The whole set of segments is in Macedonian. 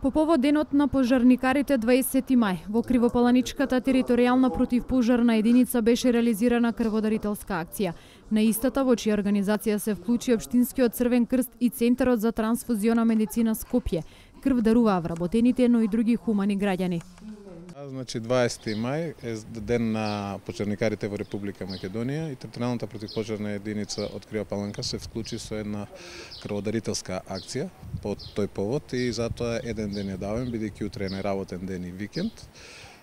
По повод денот на пожарникарите 20 мај, во Кривопаланичката територијална противпожарна единица беше реализирана крводарителска акција. На истата, во чија организација се вклучи Општинскиот Црвен крст и Центарот за трансфузиона медицина Скопје. Крв даруваа вработените, но и други хумани граѓани. Значи 20 мај е ден на пожарникарите во Република Македонија и територијалната противпожарна единица од Кривопаланка се вклучи со една крводарителска акција по тој повод и затоа еден ден е давен, бидејќи утре е неработен ден и викенд.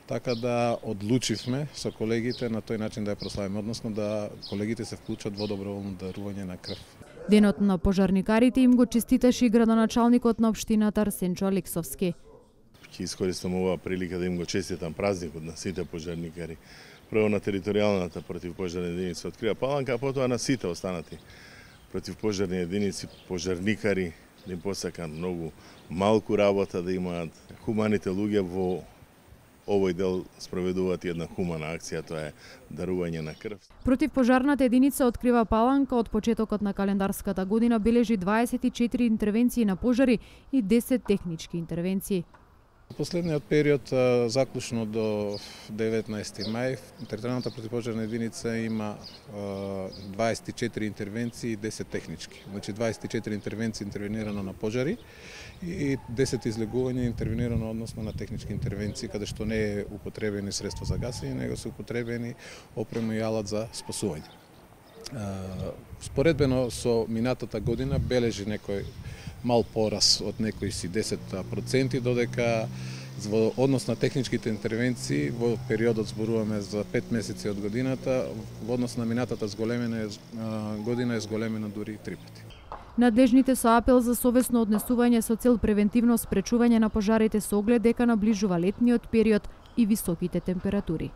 Така да одлучивме со колегите на тој начин да ја прославиме, односно да колегите се вклучат во доброволно дарување на крв. Денот на пожарникарите им го честиташе и градоначалникот на општината Арсенчо Алексовски. Ќе искористам оваа прилика да им го честитам празникот на сите пожарникари. Прво на територијалната противпожарна единица од Кривопаланка, а потоа на сите останати противпожарни единици, пожарникари, да им посакам многу малку работа, да имаат хуманите луѓе во овој дел спроведуваат една хумана акција, тоа е дарување на крв. Противпожарната единица од Кривопаланка од почетокот на календарската година бележи 24 интервенции на пожари и 10 технички интервенции. Последниот период, заклучно до 19 мај, територијалната противпожарна единица има 24 интервенции и 10 технички. Значи 24 интервенции интервенирано на пожари и 10 излегувања интервенирано односно на технички интервенции, каде што не е употребени средства за гасење, него се употребени опрема и алат за спасување. Споредбено со минатата година бележи некој мал порас од некои си 10%, додека во однос на техничките интервенции во периодот зборуваме за 5 месеци од годината, во однос на минатата година е зголемена дури 3 пати. Надлежните со апел за совесно однесување со цел превентивно спречување на пожарите со оглед дека наближува летниот период и високите температури.